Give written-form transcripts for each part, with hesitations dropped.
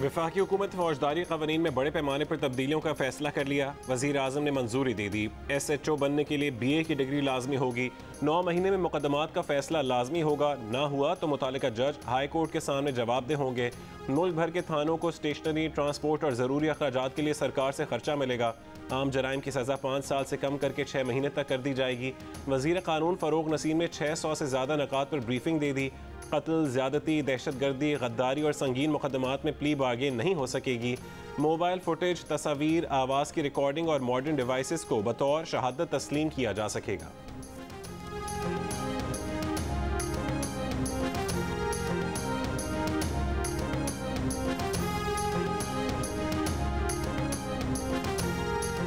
वफाकी हुकूमत फौजदारी कवानीन में बड़े पैमाने पर तब्दीलियों का फैसला कर लिया। वज़ीर आज़म ने मंजूरी दे दी। SHO बनने के लिए BA की डिग्री लाजमी होगी। 9 महीने में मुकदमात का फैसला लाजमी होगा, ना हुआ तो मुतालिका जज हाई कोर्ट के सामने जवाबदेह होंगे। मुल्क भर के थानों को स्टेशनरी, ट्रांसपोर्ट और ज़रूरी अखराजात के लिए सरकार से खर्चा मिलेगा। आम जराइम की सज़ा 5 साल से कम करके 6 महीने तक कर दी जाएगी। वज़ीर कानून फ़ारूक नसीम ने 600 से ज़्यादा नकात पर ब्रीफिंग दे दी। कत्ल, ज़्यादती, दहशतगर्दी, गद्दारी और संगीन मुकदमात में प्ली बार्गेन नहीं हो सकेगी। मोबाइल फुटेज, तस्वीर, आवाज़ की रिकॉर्डिंग और मॉडर्न डिवाइसेस को बतौर शहादत तस्लीम किया जा सकेगा।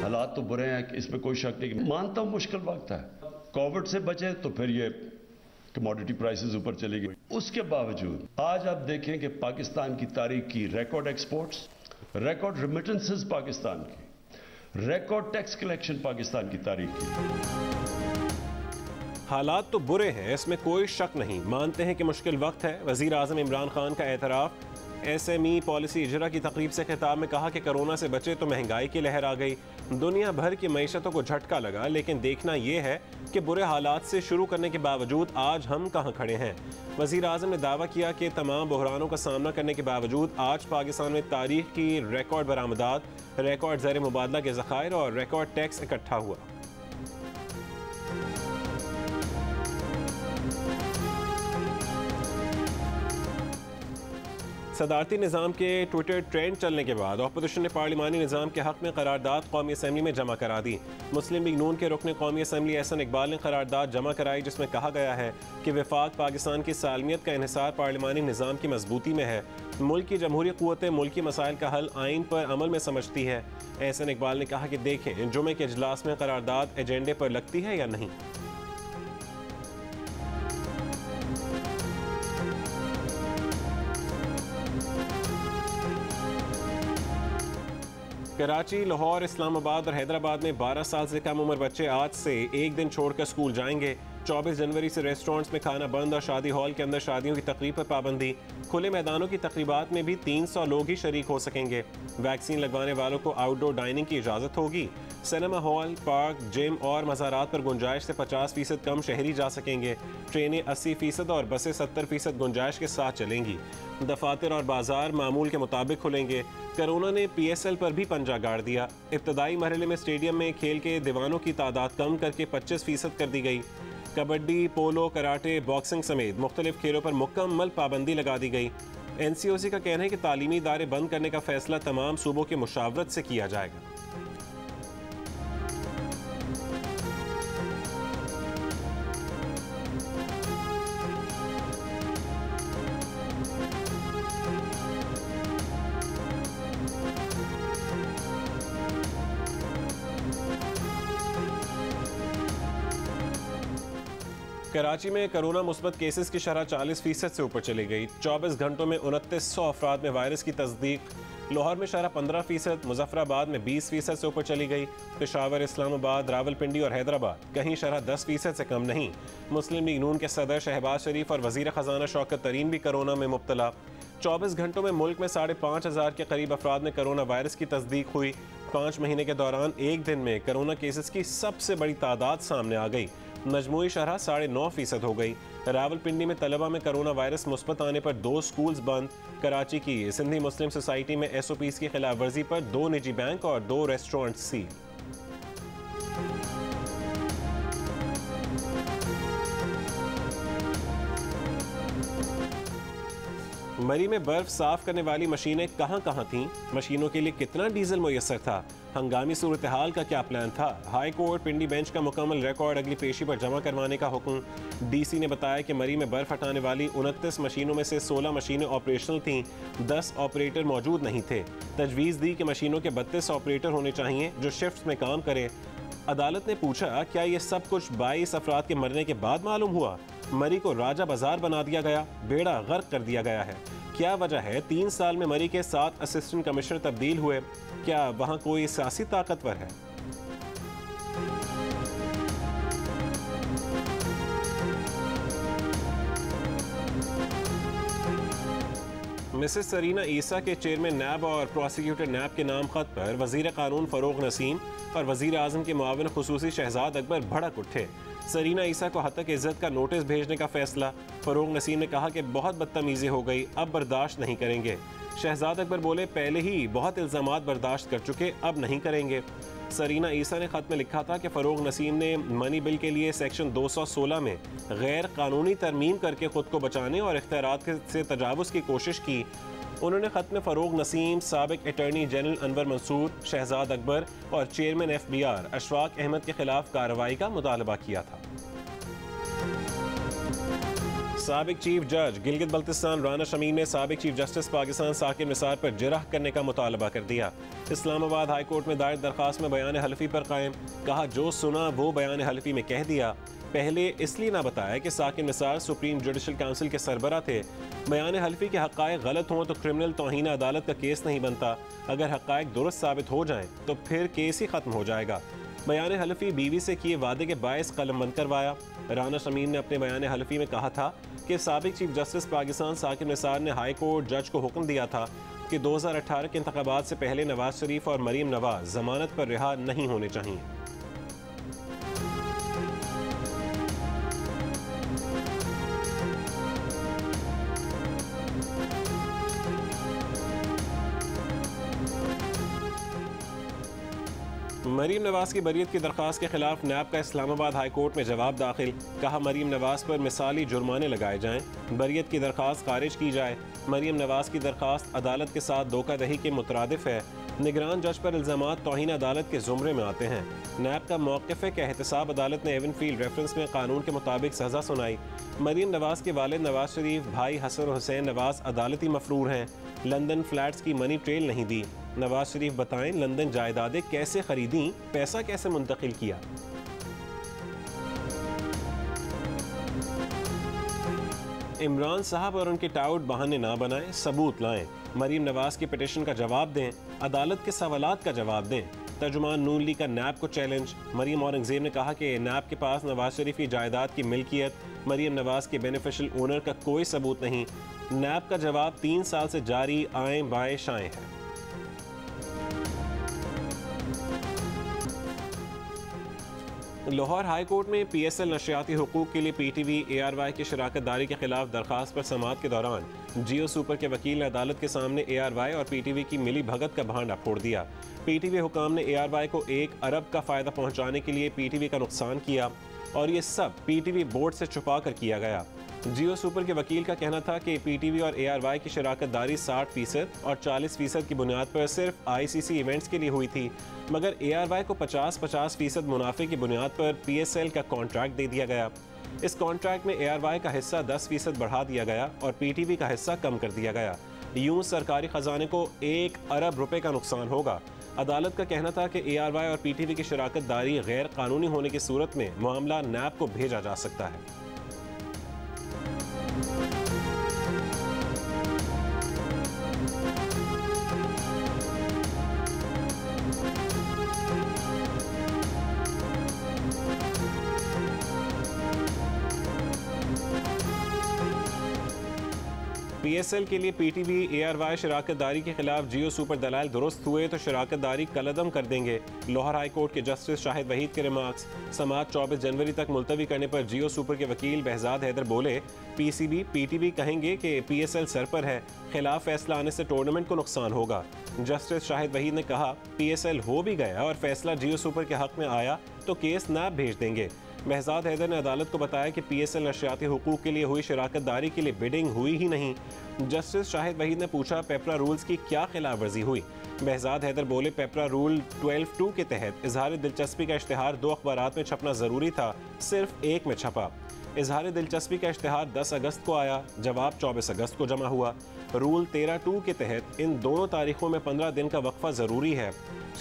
हालात तो बुरे हैं, इसमें कोई शक नहीं। मानता हूं मुश्किल वक्त है, कोविड से बचे तो फिर ये कमोडिटी प्राइसेस ऊपर चली गई। उसके बावजूद आज आप देखें कि पाकिस्तान की तारीख की record exports, record remittances Pakistan की, रिकॉर्ड टैक्स कलेक्शन पाकिस्तान की तारीख की। हालात तो बुरे हैं, इसमें कोई शक नहीं। मानते हैं कि मुश्किल वक्त है। वज़ीर आज़म इमरान खान का एतराफ़। SME पॉलिसी इजरा की तकरीब से खिताब में कहा कि कोरोना से बचे तो महंगाई की लहर आ गई। दुनिया भर की मईशतों को झटका लगा, लेकिन देखना यह है कि बुरे हालात से शुरू करने के बावजूद आज हम कहाँ खड़े हैं। वज़ीर आज़म ने दावा किया कि तमाम बहरानों का सामना करने के बावजूद आज पाकिस्तान में तारीख की रिकॉर्ड बरामदात, रिकॉर्ड ज़र मुबादला के ज़खायर और रिकॉर्ड टैक्स इकट्ठा हुआ। सदारती निज़ाम के ट्विटर ट्रेंड चलने के बाद अपोजिशन ने पार्लिमानी निज़ाम के हक़ में करारदाद कौमी असम्बली में जमा करा दी। मुस्लिम लीग नून के रुकन कौमी असम्बली एहसन इकबाल ने करारदाद जमा कराई, जिसमें कहा गया है कि वफाक पाकिस्तान की सालमियत का इन्हिसार पार्लिमानी निज़ाम की मजबूती में है। मुल्क की जमहूरी क़ुव्वतें मुल्की मसाइल का हल आइन पर अमल में समझती है। एहसन इकबाल ने कहा कि देखें जुमे के इजलास में करारदाद एजेंडे पर लगती है या नहीं। कराची, लाहौर, इस्लामाबाद और हैदराबाद में 12 साल से कम उम्र बच्चे आज से एक दिन छोड़कर स्कूल जाएंगे। 24 जनवरी से रेस्टोरेंट्स में खाना बंद और शादी हॉल के अंदर शादियों की तकरीब पर पाबंदी। खुले मैदानों की तकरीबात में भी 300 लोग ही शरीक हो सकेंगे। वैक्सीन लगवाने वालों को आउटडोर डाइनिंग की इजाज़त होगी। सिनेमा हॉल, पार्क, जिम और मज़ारात पर गुंजाइश से 50% कम शहरी जा सकेंगे। ट्रेनें 80% और बसें 70% गुंजाइश के साथ चलेंगी। दफातर और बाजार मामूल के मुताबिक खुलेंगे। कोरोना ने PSL पर भी पंजा गाड़ दिया। इब्तदाई मरहले में स्टेडियम में खेल के दीवानों की तादाद कम करके 25% कर दी गई। कबड्डी, पोलो, कराटे, बॉक्सिंग समेत मुख्तलिफ खेलों पर मुकम्मल पाबंदी लगा दी गई। NCOC का कहना है कि तालीमी इदारे बंद करने का फैसला तमाम सूबों की मुशावरत से किया जाएगा। कराची में कोरोना मुस्बत केसेस की शरह 40% से ऊपर चली गई। 24 घंटों में 2900 अफराद में वायरस की तस्दीक। लाहौर में शरह 15%, मुजफ्फराबाद में 20% से ऊपर चली गई। पेशावर, इस्लामाबाद, रावलपिंडी और हैदराबाद कहीं शरह 10% से कम नहीं। मुस्लिम लीग नून के सदर शहबाज शरीफ और वज़ीर ख़जाना शौकत तरीन भी कोरोना में मुब्तला। 24 घंटों में मुल्क में 5,500 के करीब अफराद में कोरोना वायरस की तस्दीक हुई। 5 महीने के दौरान एक दिन में कोरोना केसेस की सबसे बड़ी तादाद सामने आ गई। मजमूई शरह 9.5% हो गई। रावलपिंडी में तलबा में कोरोना वायरस मुस्बत आने पर 2 स्कूल्स बंद। कराची की सिंधी मुस्लिम सोसाइटी में SOPs की खिलाफ वर्जी पर 2 निजी बैंक और 2 रेस्टोरेंट सील। मरी में बर्फ साफ करने वाली मशीनें कहां कहां थीं? मशीनों के लिए कितना डीजल मुयस्सर था? हंगामी सूरत हाल का क्या प्लान था? हाई कोर्ट पिंडी बेंच का मुकम्मल रिकॉर्ड अगली पेशी पर जमा करवाने का हुक्म। DC ने बताया कि मरी में बर्फ हटाने वाली 29 मशीनों में से 16 मशीनें ऑपरेशनल थीं, 10 ऑपरेटर मौजूद नहीं थे। तजवीज़ दी कि मशीनों के 32 ऑपरेटर होने चाहिए जो शिफ्ट में काम करें। अदालत ने पूछा, क्या ये सब कुछ 22 अफराद के मरने के बाद मालूम हुआ? मरी को राजा बाजार बना दिया गया, बेड़ा गर्क कर दिया गया है। क्या वजह है 3 साल में मरी के 7 असिस्टेंट कमिश्नर तब्दील हुए? क्या वहां कोई सियासी ताकतवर है? मिसेस सरीना ईसा के चेयरमैन नैब और प्रोसिक्यूटर नैब के नाम खत पर वजीर कानून फरोग नसीम और वजीर आजम के मुआविन खुसूसी शहजाद अकबर भड़क उठे। सरीना ईसा को हतक इज्जत का नोटिस भेजने का फैसला। फरोग नसीम ने कहा कि बहुत बदतमीजी हो गई, अब बर्दाश्त नहीं करेंगे। शहजाद अकबर बोले पहले ही बहुत इल्जामात बर्दाश्त कर चुके, अब नहीं करेंगे। सरीना ईसा ने खत में लिखा था कि फरोग नसीम ने मनी बिल के लिए सेक्शन 216 में गैर कानूनी तरमीम करके खुद को बचाने और इख्तियारात से तजावुज़ की कोशिश की। उन्होंने खत में फरोग नसीम, साबिक अटॉर्नी जनरल अनवर मंसूर, शहजाद अकबर और चेयरमैन FBI अशफाक अहमद के खिलाफ कार्रवाई का मुतालबा किया था। साबिक चीफ जज गिलगित बल्तिस्तान राना शमीम ने साबिक चीफ जस्टिस पाकिस्तान साकिब निसार पर जिरह करने का मुतालबा कर दिया। इस्लामाबाद हाई कोर्ट में दायर दरखास्त में बयान हल्फी पर कायम, कहा जो सुना वो बयान हल्फी में कह दिया। पहले इसलिए ना बताया कि Saqib Nisar supreme judicial council के सरबरा थे। बयान हल्फी के हक़ाइक़ गलत हों तो क्रिमिनल तौहीन अदालत का केस नहीं बनता, अगर हक़ाइक़ दुरुस्त साबित हो जाएं तो फिर केस ही ख़त्म हो जाएगा। बयान हल्फी बीवी से किए वादे के बायस कलम बंद करवाया। राना शमीम ने अपने बयान हल्फी में कहा था कि साबिक चीफ जस्टिस पाकिस्तान साकिब निसार ने हाई कोर्ट जज को हुक्म दिया था कि 2018 के इंतखाबात से पहले नवाज शरीफ और मरीम नवाज जमानत पर रिहा नहीं होने चाहिए। मरीम नवाज की बरीयत की दरख्वास्त के खिलाफ नैब का इस्लामाबाद हाई कोर्ट में जवाब दाखिल, कहा मरीम नवाज पर मिसाली जुर्माने लगाए जाएं, बरीयत की दरख्वास्त खारिज की जाए। मरीम नवाज की दरख्वास्त अदालत के साथ धोखाधड़ी के मुतरादिफ है। निगरान जज पर इल्जामात तौहीन अदालत के जुमरे में आते हैं। नैब का मौक़िफ़ है कि एहतसाब अदालत ने एवनफील्ड रेफरेंस में कानून के मुताबिक सज़ा सुनाई। मरीम नवाज के वालिद नवाज शरीफ, भाई हसन हुसैन नवाज अदालती मफरूर हैं। लंदन फ्लैट्स की मनी ट्रेल नहीं दी। नवाज शरीफ बताएं लंदन जायदादें कैसे खरीदी, पैसा कैसे मुंतकिल किया। इमरान साहब और उनके टाउट बहाने ना बनाएं, सबूत लाएं। मरीम नवाज की पिटीशन का जवाब दें, अदालत के सवालात का जवाब दें। तर्जुमान नून लीग का नैब को चैलेंज। मरीम औरंगजेब ने कहा कि नैब के पास नवाज शरीफ की जायदाद की मिल्कियत, मरीम नवाज के बेनिफिशियल ओनर का कोई सबूत नहीं। नैब का जवाब 3 साल से जारी आए बाएं शाएं है। लाहौर हाई कोर्ट में PSL नशियाती हुकूक के लिए PTV ARY की शराकत दारी के खिलाफ दरखास्त पर समाअत के दौरान जियो सुपर के वकील ने अदालत के सामने ARY और PTV की मिली भगत का भांडा फोड़ दिया। PTV हुकाम ने ARY को 1 अरब का फ़ायदा पहुँचाने के लिए PTV का नुकसान किया और ये सब PTV बोर्ड से छुपा कर किया गया। जियो सुपर के वकील का कहना था कि PTV और ARY की शराकत दारी 60% और 40% की बुनियाद पर सिर्फ ICC इवेंट्स के लिए हुई थी, मगर ARY को 50-50% मुनाफे की बुनियाद पर PSL का कॉन्ट्रैक्ट दे दिया गया। इस कॉन्ट्रैक्ट में ARY का हिस्सा 10% बढ़ा दिया गया और PTV का हिस्सा कम कर दिया गया। यूं सरकारी खजाने को 1 अरब रुपए का नुकसान होगा। अदालत का कहना था कि ARY और PTV की शराकत दारी गैर कानूनी होने की सूरत में मामला नैब को भेजा जा सकता है। PSL के लिए PTV ARY शराकत दारी के खिलाफ जियो सुपर दलाल दुरुस्त हुए तो शराकत दारी कलअदम कर देंगे। लाहौर हाई कोर्ट के जस्टिस शाहिद वहीद के रिमार्क्स। समाअत 24 जनवरी तक मुलतवी करने पर जियो सुपर के वकील बहजाद हैदर बोले PCB PTV कहेंगे कि PSL सर पर है, खिलाफ फैसला आने से टूर्नामेंट को नुकसान होगा। जस्टिस शाहिद वहीद ने कहा PSL हो भी गया और फैसला जियो सुपर के हक में आया तो केस नैब भेज देंगे। बहजाद हैदर ने अदालत को बताया कि PSL नशियाती हुकूक के लिए हुई शराकत दारी के लिए बिडिंग हुई ही नहीं। जस्टिस शाहिद वहीद ने पूछा पेपरा रूल्स की क्या खिलाफ वर्जी हुई। बहजाद हैदर बोले पेपरा रूल 12(2) के तहत इजहार दिलचस्पी का इश्तिहार 2 अखबारात में छपना ज़रूरी था, सिर्फ 1 में छपा। इजहार दिलचस्पी का इश्तिहार 10 अगस्त को आया, जवाब 24 अगस्त को जमा हुआ। रूल 13(2) के तहत इन दोनों तारीखों में 15 दिन का वक्फा ज़रूरी है।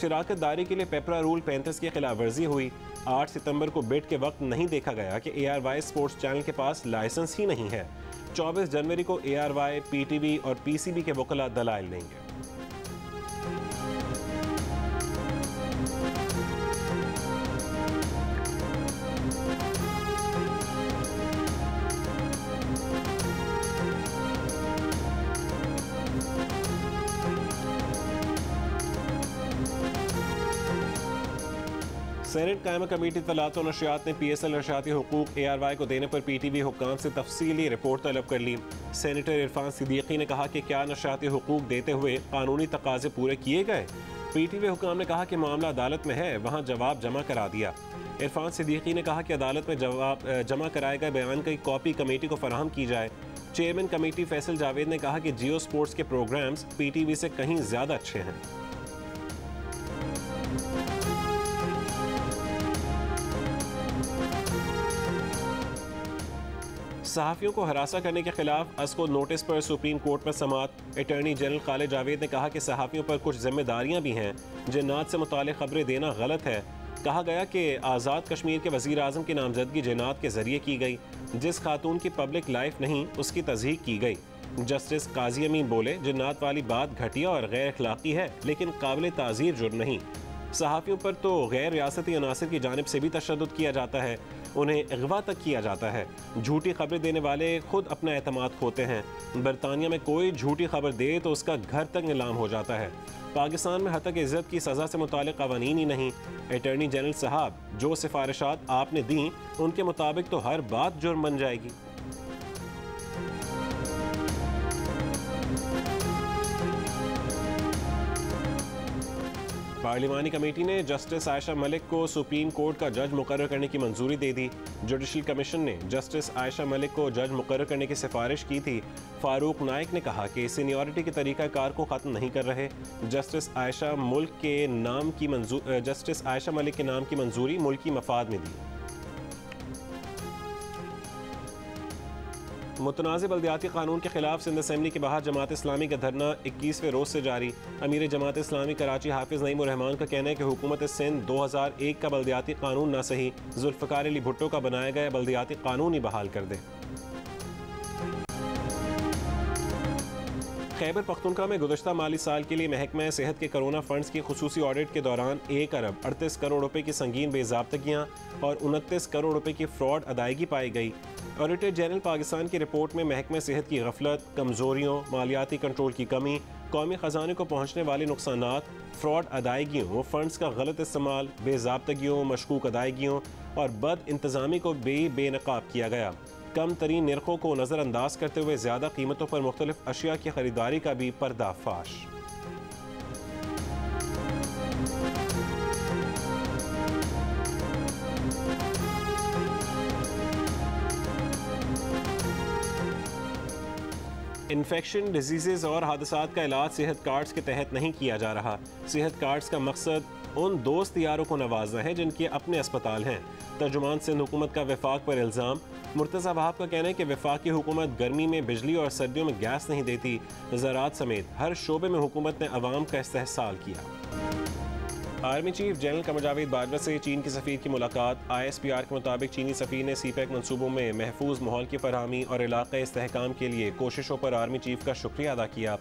शराकत दारी के लिए पेपरा रूल 35 की खिलाफ वर्जी हुई। 8 सितंबर को बिड के वक्त नहीं देखा गया कि ARY स्पोर्ट्स चैनल के पास लाइसेंस ही नहीं है। 24 जनवरी को ARY, PTV और PCB के वकला दलाइल देंगे। सेनेट कायमा कमेटी तलात और नशियात ने PSL नशियाती हुकूक ARY को देने पर PTV हुक्काम से तफसीली रिपोर्ट तलब कर ली। सेनेटर इरफान सिद्दीकी ने कहा कि क्या नशियाती हुकूक देते हुए कानूनी तकाजे पूरे किए गए। PTV हुक्काम ने कहा कि मामला अदालत में है, वहाँ जवाब जमा करा दिया। इरफान सिद्दीकी ने कहा कि अदालत में जवाब जमा कराए गए बयान की कॉपी कमेटी को फराहम की जाए। चेयरमैन कमेटी फैसल जावेद ने कहा कि जियो स्पोर्ट्स के प्रोग्राम्स PTV से कहीं ज्यादा अच्छे हैं। सहाफ़ियों को हरासा करने के खिलाफ अस्को नोटिस पर सुप्रीम कोर्ट में समाअत। अटॉर्नी जनरल खालिद जावेद ने कहा कि सहाफ़ियों पर कुछ जिम्मेदारियां भी हैं। जिन्नात से मुताल्लिक़ खबरें देना गलत है। कहा गया कि आज़ाद कश्मीर के वज़ीर आज़म की नामजदगी जिन्नात के ज़रिए की गई। जिस खातून की पब्लिक लाइफ नहीं, उसकी तज़हीक की गई। जस्टिस काजी अमीन बोले, जिन्नात वाली बात घटिया और गैर अखलाक़ी है, लेकिन काबिल ताज़ीर जुर्म नहीं। सहाफ़ियों पर तो गैर रियासती अनासर की जानिब से भी तशद्दुद किया जाता है, उन्हें अगवा तक किया जाता है। झूठी खबरें देने वाले खुद अपना एतमाद खोते हैं। बरतानिया में कोई झूठी खबर दे तो उसका घर तक नीलाम हो जाता है। पाकिस्तान में हतक इज़्ज़त की सज़ा से मुताल्लिक़ क़वानीन ही नहीं। अटॉर्नी जनरल साहब, जो सिफारिशात आपने दी उनके मुताबिक तो हर बात जुर्म बन जाएगी। पार्लिमानी कमेटी ने जस्टिस आयशा मलिक को सुप्रीम कोर्ट का जज मुकर्रर करने की मंजूरी दे दी। जुडिशल कमीशन ने जस्टिस आयशा मलिक को जज मुकर्रर करने की सिफारिश की थी। फारूक नाइक ने कहा कि सीनियरिटी के तरीक़ाकार को ख़त्म नहीं कर रहे। जस्टिस आयशा मलिक के नाम की मंजूरी मुल्की मफाद में दी। मुतनाज़ बल्दियाती कानून के खिलाफ सिंध असेंबली के बाहर जमात इस्लामी का धरना 21वें रोज़ से जारी। अमीर जमात इस्लामी कराची हाफिज़ नईम उर रहमान का कहना है कि हुकूमत सिंध 2001 का बल्दियाती कानून ना सही, जुल्फ़िकार अली भुट्टो का बनाया गया बल्दियाती कानून ही बहाल कर दे। खैबर पख्तूनख्वा में गुज़श्ता माली साल के लिए महकमा सेहत के कोरोना फंड्स की खुसूसी ऑडिट के दौरान 1 अरब 38 करोड़ रुपए की संगीन बेज़ाब्तगियाँ और 29 करोड़ रुपए की फ्रॉड अदायगी पाई गई। ऑडिटर जनरल पाकिस्तान की रिपोर्ट में महकमा सेहत की गफलत, कमज़ोरियों, मालियाती कंट्रोल की कमी, कौमी ख़जाने को पहुँचने वाले नुकसानात, फ्रॉड अदायगियों, फंड्स का गलत इस्तेमाल, बेज़ाब्तगियों, मशकूक अदायगियों और बद इंतज़ामी को बेनकाब किया गया। कम तरीन नरखों को नज़रअंदाज करते हुए ज़्यादा कीमतों पर मुख्तलिफ अशिया की खरीदारी का भी पर्दाफाश। इन्फेक्शन, डिजीज़ और हादसात का इलाज सेहत कार्ड्स के तहत नहीं किया जा रहा। सेहत कार्ड्स का मकसद उन दोस्त यारों को नवाजना है जिनके अपने अस्पताल हैं। तर्जुमान सिंध हुकूमत का वफाक पर इल्ज़ाम। मुर्तज़ा वहाब का कहना है कि वफाकी हुकूमत गर्मी में बिजली और सर्दियों में गैस नहीं देती। ज़राअत समेत हर शोबे में हुकूमत ने अवाम का इस्तेहसाल किया। Army chief general Qamar Javed Bajwa से चीन के सफ़ीर की मुलाकात। ISPR के मुताबिक चीनी सफ़ीर ने CPEC मनसूबों में महफूज माहौल की फरहमी और इलाक़ाई इस्तेहकाम के लिए कोशिशों पर आर्मी चीफ का शुक्रिया अदा किया।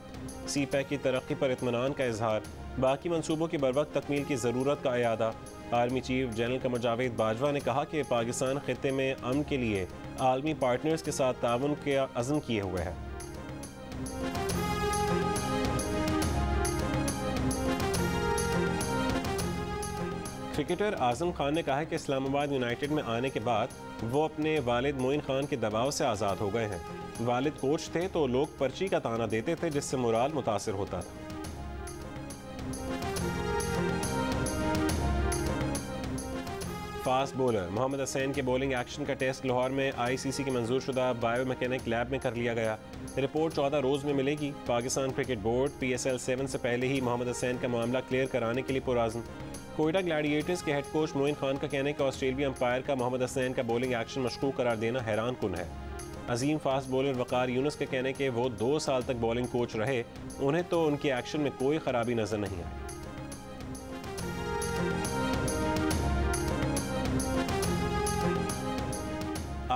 CPEC की तरक्की पर इत्मीनान का इजहार। बाकी मनसूबों की बरवक्त तकमील की ज़रूरत का अयादा। Army chief general Qamar Javed Bajwa ने कहा कि पाकिस्तान खित्ते में अमन के लिए आलमी पार्टनर्स के साथ ताउन का अज़्म किए हुए है। क्रिकेटर आजम खान ने कहा है कि इस्लामाबाद यूनाइटेड में आने के बाद वो अपने वालिद मोइन खान के दबाव से आज़ाद हो गए हैं। वालिद कोच थे तो लोग पर्ची का ताना देते थे, जिससे मोराल मुतासिर होता था। फास्ट बॉलर मोहम्मद हसैन के बॉलिंग एक्शन का टेस्ट लाहौर में ICC की मंजूर शुदा बायोमैकेनिक लैब में कर लिया गया। रिपोर्ट 14 रोज़ में मिलेगी। पाकिस्तान क्रिकेट बोर्ड PSL 7 से पहले ही मोहम्मद हसैन का मामला क्लियर कराने के लिए पुरअज़्म। कोयटा ग्लैडिएटर्स के हेड कोच मोइन खान का कहना है कि ऑस्ट्रेलियाई अंपायर का मोहम्मद हसैन का बॉलिंग एक्शन मशकूक करार देना हैरान कुन है। अजीम फास्ट बॉलर वकार यूनुस का कहना है कि वो 2 साल तक बॉलिंग कोच रहे, उन्हें तो उनके एक्शन में कोई खराबी नजर नहीं आई।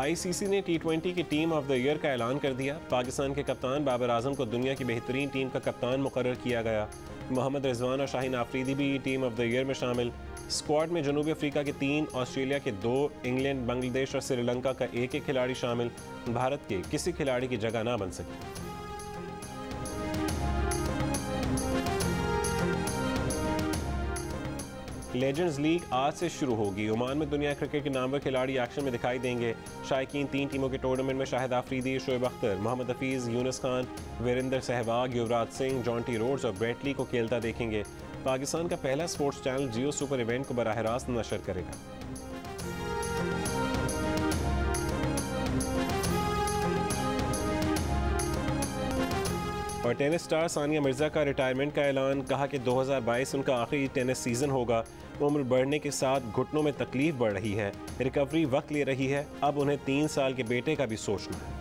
ICC ने T20 की टीम ऑफ द ईयर का ऐलान कर दिया। पाकिस्तान के कप्तान बाबर आजम को दुनिया की बेहतरीन टीम का कप्तान मुकर्रर किया गया। मोहम्मद रिजवान और शाहीन आफरीदी भी टीम ऑफ द ईयर में शामिल। स्क्वाड में जनूबी अफ्रीका के 3, ऑस्ट्रेलिया के 2, इंग्लैंड, बांग्लादेश और श्रीलंका का 1-1 खिलाड़ी शामिल। भारत के किसी खिलाड़ी की जगह ना बन सकी। लेजेंड्स लीग आज से शुरू होगी। ओमान में दुनिया क्रिकेट के नामवर खिलाड़ी एक्शन में दिखाई देंगे। शायकीन 3 टीमों के टूर्नामेंट में शाहिद आफरीदी, शोएब अख्तर, मोहम्मद हफीज़, यूनुस खान, वीरेंद्र सहवाग, युवराज सिंह, जॉन्टी रोड्स और ब्रेट ली को खेलता देखेंगे। पाकिस्तान का पहला स्पोर्ट्स चैनल जियो सुपर इवेंट को बराह रास्त नशर करेगा। और टेनिस स्टार सानिया मिर्ज़ा का रिटायरमेंट का ऐलान। कहा कि 2022 उनका आखिरी टेनिस सीज़न होगा। उम्र बढ़ने के साथ घुटनों में तकलीफ बढ़ रही है, रिकवरी वक्त ले रही है। अब उन्हें 3 साल के बेटे का भी सोचना है।